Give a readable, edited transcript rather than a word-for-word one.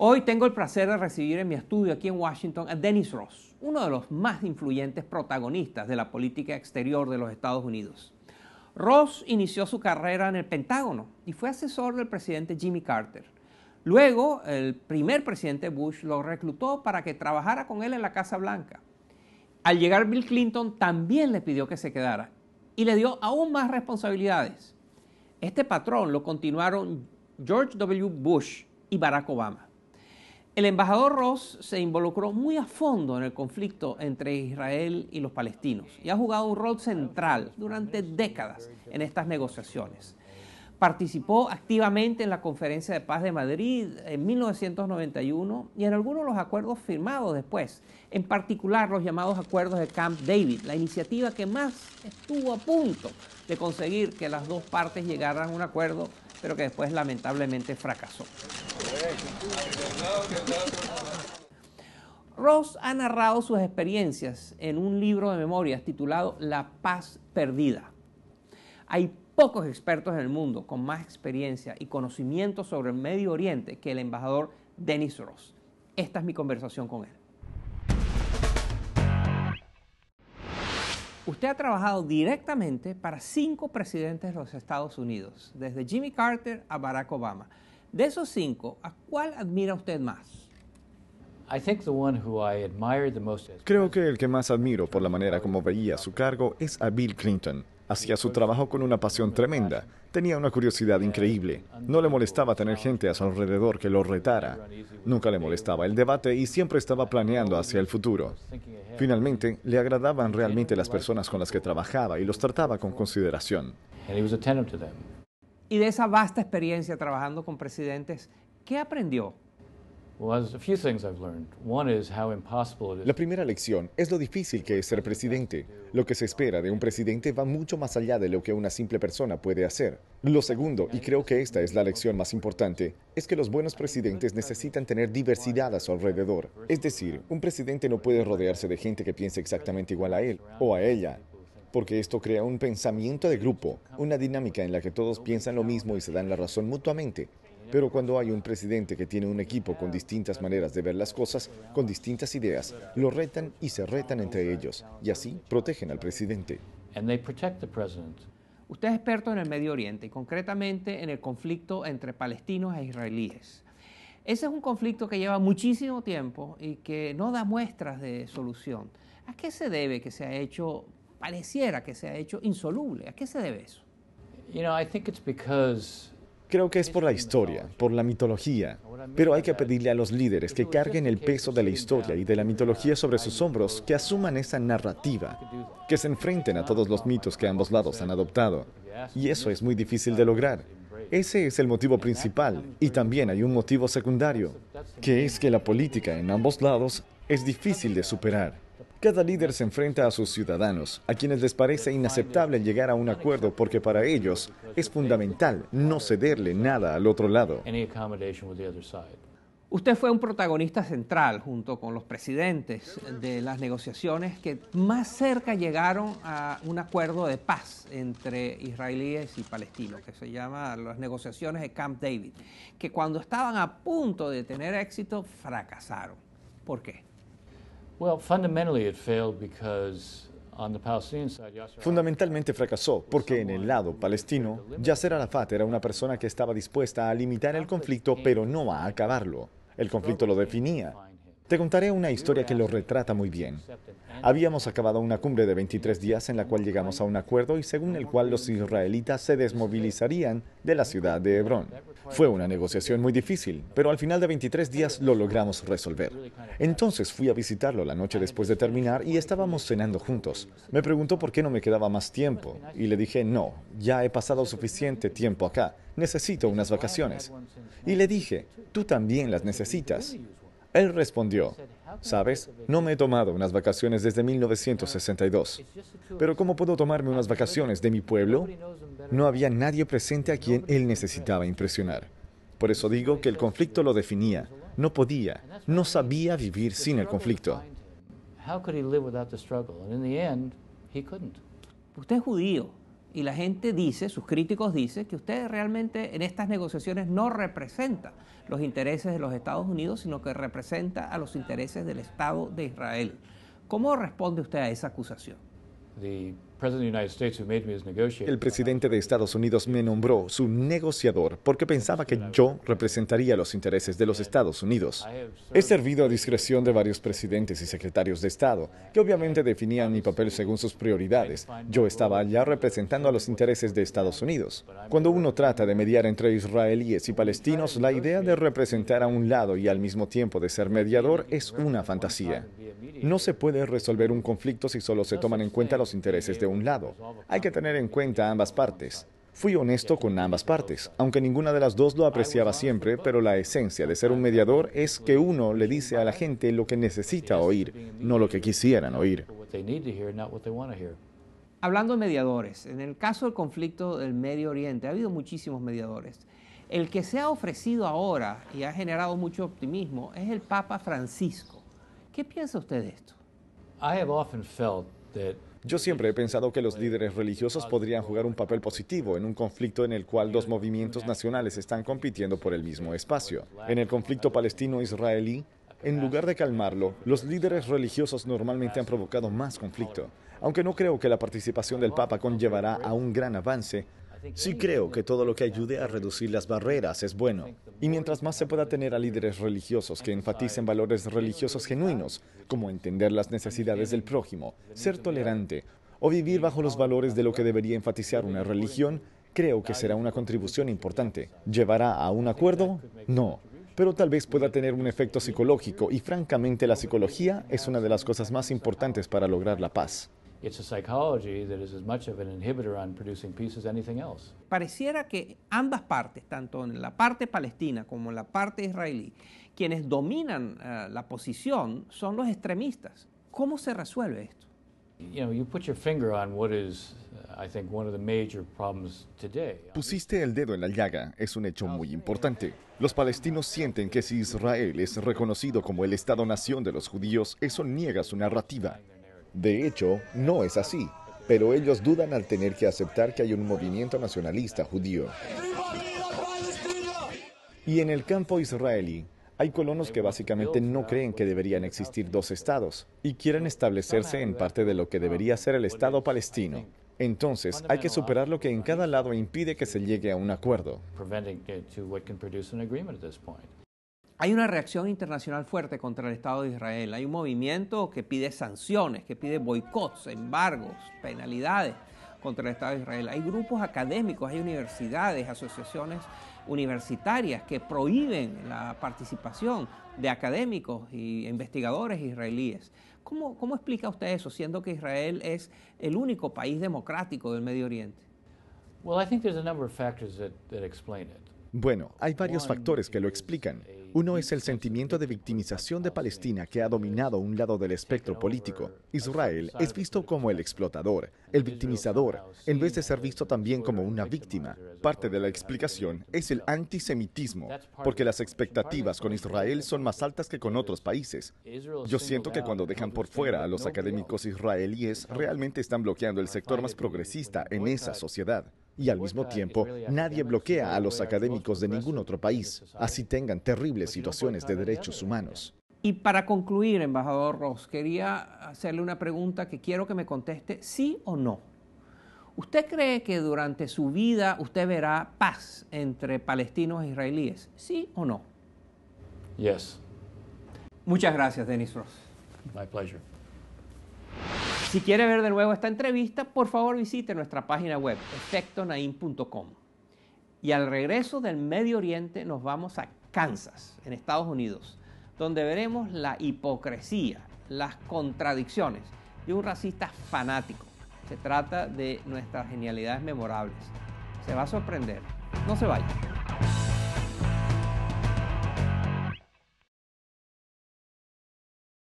Hoy tengo el placer de recibir en mi estudio aquí en Washington a Dennis Ross, uno de los más influyentes protagonistas de la política exterior de los Estados Unidos. Ross inició su carrera en el Pentágono y fue asesor del presidente Jimmy Carter. Luego, el primer presidente Bush lo reclutó para que trabajara con él en la Casa Blanca. Al llegar Bill Clinton, también le pidió que se quedara y le dio aún más responsabilidades. Este patrón lo continuaron George W. Bush y Barack Obama. El embajador Ross se involucró muy a fondo en el conflicto entre Israel y los palestinos y ha jugado un rol central durante décadas en estas negociaciones. Participó activamente en la Conferencia de Paz de Madrid en 1991 y en algunos de los acuerdos firmados después, en particular los llamados acuerdos de Camp David, la iniciativa que más estuvo a punto de conseguir que las dos partes llegaran a un acuerdo, pero que después lamentablemente fracasó. Ross ha narrado sus experiencias en un libro de memorias titulado La Paz Perdida. Hay pocos expertos en el mundo con más experiencia y conocimiento sobre el Medio Oriente que el embajador Dennis Ross. Esta es mi conversación con él. Usted ha trabajado directamente para 5 presidentes de los Estados Unidos, desde Jimmy Carter a Barack Obama. De esos 5, ¿a cuál admira usted más? Creo que el que más admiro por la manera como veía su cargo es a Bill Clinton. Hacía su trabajo con una pasión tremenda. Tenía una curiosidad increíble. No le molestaba tener gente a su alrededor que lo retara. Nunca le molestaba el debate y siempre estaba planeando hacia el futuro. Finalmente, le agradaban realmente las personas con las que trabajaba y los trataba con consideración. Y de esa vasta experiencia trabajando con presidentes, ¿qué aprendió? La primera lección es lo difícil que es ser presidente. Lo que se espera de un presidente va mucho más allá de lo que una simple persona puede hacer. Lo segundo, y creo que esta es la lección más importante, es que los buenos presidentes necesitan tener diversidad a su alrededor. Es decir, un presidente no puede rodearse de gente que piense exactamente igual a él o a ella, porque esto crea un pensamiento de grupo, una dinámica en la que todos piensan lo mismo y se dan la razón mutuamente. Pero cuando hay un presidente que tiene un equipo con distintas maneras de ver las cosas, con distintas ideas, lo retan y se retan entre ellos, y así protegen al presidente. Usted es experto en el Medio Oriente y concretamente en el conflicto entre palestinos e israelíes. Ese es un conflicto que lleva muchísimo tiempo y que no da muestras de solución. ¿A qué se debe que se ha hecho, pareciera que se ha hecho insoluble? ¿A qué se debe eso? Creo que es por la historia, por la mitología, pero hay que pedirle a los líderes que carguen el peso de la historia y de la mitología sobre sus hombros, que asuman esa narrativa, que se enfrenten a todos los mitos que ambos lados han adoptado. Y eso es muy difícil de lograr. Ese es el motivo principal, y también hay un motivo secundario, que es que la política en ambos lados es difícil de superar. Cada líder se enfrenta a sus ciudadanos, a quienes les parece inaceptable llegar a un acuerdo porque para ellos es fundamental no cederle nada al otro lado. Usted fue un protagonista central junto con los presidentes de las negociaciones que más cerca llegaron a un acuerdo de paz entre israelíes y palestinos, que se llama las negociaciones de Camp David, que cuando estaban a punto de tener éxito fracasaron. ¿Por qué? Fundamentalmente fracasó porque en el lado palestino, Yasser Arafat era una persona que estaba dispuesta a limitar el conflicto, pero no a acabarlo. El conflicto lo definía. Te contaré una historia que lo retrata muy bien. Habíamos acabado una cumbre de 23 días en la cual llegamos a un acuerdo y según el cual los israelitas se desmovilizarían de la ciudad de Hebrón. Fue una negociación muy difícil, pero al final de 23 días lo logramos resolver. Entonces fui a visitarlo la noche después de terminar y estábamos cenando juntos. Me preguntó por qué no me quedaba más tiempo y le dije, no, ya he pasado suficiente tiempo acá, necesito unas vacaciones. Y le dije, tú también las necesitas. Él respondió, ¿sabes? No me he tomado unas vacaciones desde 1962. Pero ¿cómo puedo tomarme unas vacaciones de mi pueblo? No había nadie presente a quien él necesitaba impresionar. Por eso digo que el conflicto lo definía. No podía, no sabía vivir sin el conflicto. Usted es judío y la gente dice, sus críticos dicen, que usted realmente en estas negociaciones no representa los intereses de los Estados Unidos, sino que representa a los intereses del Estado de Israel. ¿Cómo responde usted a esa acusación? El presidente de Estados Unidos me nombró su negociador porque pensaba que yo representaría los intereses de los Estados Unidos. He servido a discreción de varios presidentes y secretarios de Estado, que obviamente definían mi papel según sus prioridades. Yo estaba allá representando a los intereses de Estados Unidos. Cuando uno trata de mediar entre israelíes y palestinos, la idea de representar a un lado y al mismo tiempo de ser mediador es una fantasía. No se puede resolver un conflicto si solo se toman en cuenta los intereses de un lado. Hay que tener en cuenta ambas partes. Fui honesto con ambas partes, aunque ninguna de las dos lo apreciaba siempre, pero la esencia de ser un mediador es que uno le dice a la gente lo que necesita oír, no lo que quisieran oír. Hablando de mediadores, en el caso del conflicto del Medio Oriente, ha habido muchísimos mediadores. El que se ha ofrecido ahora y ha generado mucho optimismo es el Papa Francisco. ¿Qué piensa usted de esto? Yo siempre he pensado que los líderes religiosos podrían jugar un papel positivo en un conflicto en el cual dos movimientos nacionales están compitiendo por el mismo espacio. En el conflicto palestino-israelí, en lugar de calmarlo, los líderes religiosos normalmente han provocado más conflicto. Aunque no creo que la participación del Papa conllevará a un gran avance, sí creo que todo lo que ayude a reducir las barreras es bueno. Y mientras más se pueda tener a líderes religiosos que enfaticen valores religiosos genuinos, como entender las necesidades del prójimo, ser tolerante o vivir bajo los valores de lo que debería enfatizar una religión, creo que será una contribución importante. ¿Llevará a un acuerdo? No. Pero tal vez pueda tener un efecto psicológico y francamente la psicología es una de las cosas más importantes para lograr la paz. Pareciera que ambas partes, tanto en la parte palestina como en la parte israelí, quienes dominan la posición son los extremistas. ¿Cómo se resuelve esto? Pusiste el dedo en la llaga, es un hecho muy importante. Los palestinos sienten que si Israel es reconocido como el Estado-nación de los judíos, eso niega su narrativa. De hecho, no es así, pero ellos dudan al tener que aceptar que hay un movimiento nacionalista judío. Y en el campo israelí, hay colonos que básicamente no creen que deberían existir dos estados y quieren establecerse en parte de lo que debería ser el Estado palestino. Entonces, hay que superar lo que en cada lado impide que se llegue a un acuerdo. Hay una reacción internacional fuerte contra el Estado de Israel. Hay un movimiento que pide sanciones, que pide boicots, embargos, penalidades contra el Estado de Israel. Hay grupos académicos, hay universidades, asociaciones universitarias que prohíben la participación de académicos e investigadores israelíes. ¿Cómo explica usted eso, siendo que Israel es el único país democrático del Medio Oriente? Bueno, hay varios factores que lo explican. Uno es el sentimiento de victimización de Palestina que ha dominado un lado del espectro político. Israel es visto como el explotador, el victimizador, en vez de ser visto también como una víctima. Parte de la explicación es el antisemitismo, porque las expectativas con Israel son más altas que con otros países. Yo siento que cuando dejan por fuera a los académicos israelíes, realmente están bloqueando el sector más progresista en esa sociedad. Y al mismo tiempo, nadie bloquea a los académicos de ningún otro país, así tengan terribles situaciones de derechos humanos. Y para concluir, embajador Ross, quería hacerle una pregunta que quiero que me conteste sí o no. ¿Usted cree que durante su vida usted verá paz entre palestinos e israelíes? ¿Sí o no? Yes. Muchas gracias, Dennis Ross. My pleasure. Si quiere ver de nuevo esta entrevista, por favor visite nuestra página web, efectonaim.com. Y al regreso del Medio Oriente nos vamos a Kansas, en Estados Unidos, donde veremos la hipocresía, las contradicciones de un racista fanático. Se trata de nuestras genialidades memorables. Se va a sorprender. No se vaya.